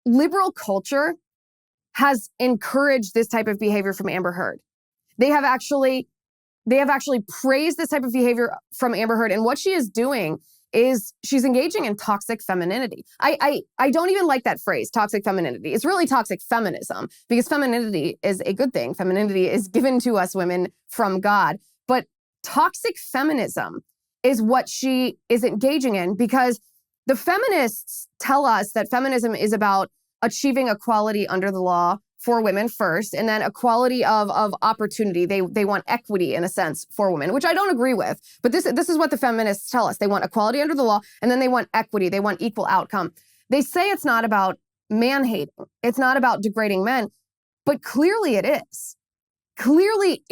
liberal culture has encouraged this type of behavior from Amber Heard. They have actually praised this type of behavior from Amber Heard. And what she is doing is she's engaging in toxic femininity. I don't even like that phrase, toxic femininity. It's really toxic feminism, because femininity is a good thing. Femininity is given to us women from God. But toxic feminism is what she is engaging in, because the feminists tell us that feminism is about achieving equality under the law for women first, and then equality of opportunity. They want equity, in a sense, for women, which I don't agree with. But this is what the feminists tell us. They want equality under the law, and then they want equity. They want equal outcome. They say it's not about man-hating. It's not about degrading men, but clearly it is. Clearly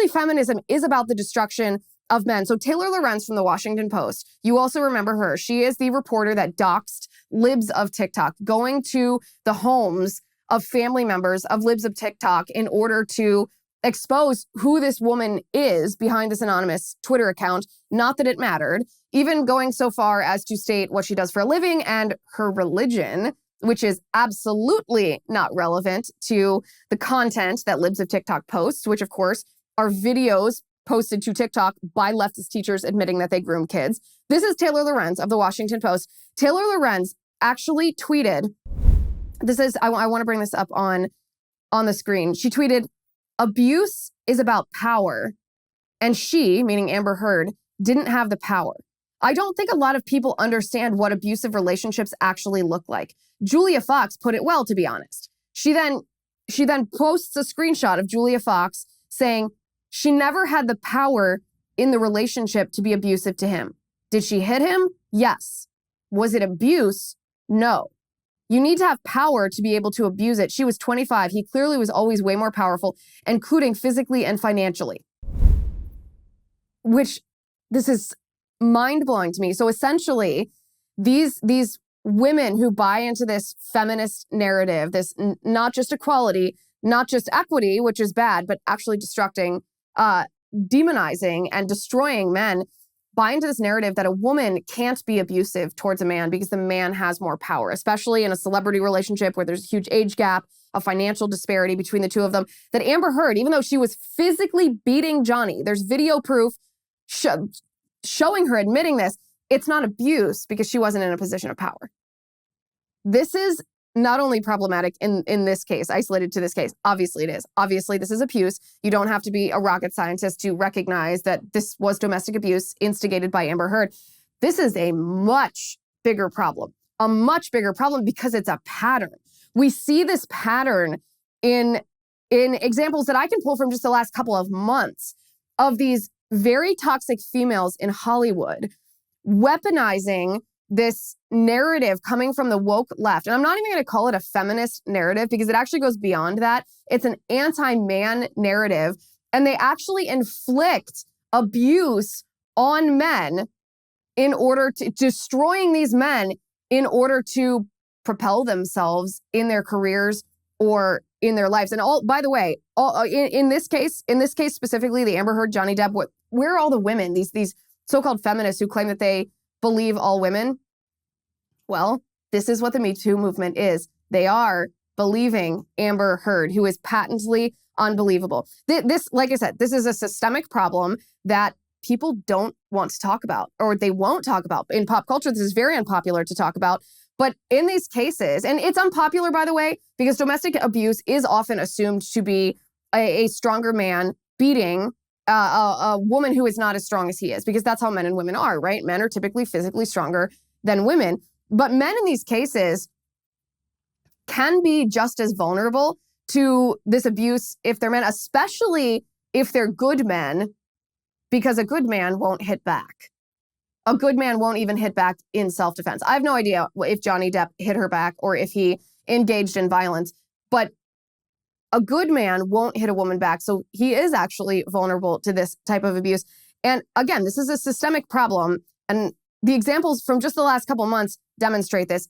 feminism is about the destruction of men. So Taylor Lorenz from the Washington Post, you also remember her. She is the reporter that doxed libs of TikTok, going to the homes of family members of libs of TikTok in order to expose who this woman is behind this anonymous Twitter account. Not that it mattered. Even going so far as to state what she does for a living and her religion, which is absolutely not relevant to the content that libs of TikTok posts, which of course are videos posted to TikTok by leftist teachers admitting that they groom kids. This is Taylor Lorenz of the Washington Post. Taylor Lorenz actually tweeted, I want to bring this up on the screen. She tweeted, "Abuse is about power, and she," meaning Amber Heard, "didn't have the power. I don't think a lot of people understand what abusive relationships actually look like." Julia Fox put it well, to be honest. She then posts a screenshot of Julia Fox saying, "She never had the power in the relationship to be abusive to him. Did she hit him? Yes. Was it abuse? No. You need to have power to be able to abuse it. She was 25. He clearly was always way more powerful, including physically and financially." Which, this is mind-blowing to me. So essentially, these women who buy into this feminist narrative, this not just equality, not just equity, which is bad, but actually demonizing and destroying men, buy into this narrative that a woman can't be abusive towards a man because the man has more power, especially in a celebrity relationship where there's a huge age gap, a financial disparity between the two of them. That Amber Heard, even though she was physically beating Johnny, there's video proof showing her admitting this, it's not abuse because she wasn't in a position of power. This is not only problematic in this case, isolated to this case. Obviously it is. Obviously this is abuse. You don't have to be a rocket scientist to recognize that this was domestic abuse instigated by Amber Heard. This is a much bigger problem because it's a pattern. We see this pattern in examples that I can pull from just the last couple of months of these very toxic females in Hollywood weaponizing this narrative coming from the woke left. And I'm not even going to call it a feminist narrative because it actually goes beyond that. It's an anti-man narrative. And they actually inflict abuse on men in order to destroying these men in order to propel themselves in their careers or in their lives. And by the way, in this case specifically, the Amber Heard, Johnny Depp, where are all the women, these so-called feminists who claim that they believe all women? Well, this is what the Me Too movement is. They are believing Amber Heard, who is patently unbelievable. This, like I said, this is a systemic problem that people don't want to talk about, or they won't talk about. In pop culture, this is very unpopular to talk about. But in these cases, and it's unpopular, by the way, because domestic abuse is often assumed to be a stronger man beating a woman who is not as strong as he is, because that's how men and women are, right? Men are typically physically stronger than women. But men in these cases can be just as vulnerable to this abuse if they're men, especially if they're good men, because a good man won't hit back. A good man won't even hit back in self-defense. I have no idea if Johnny Depp hit her back or if he engaged in violence, but a good man won't hit a woman back. So he is actually vulnerable to this type of abuse. And again, this is a systemic problem. And the examples from just the last couple months demonstrate this.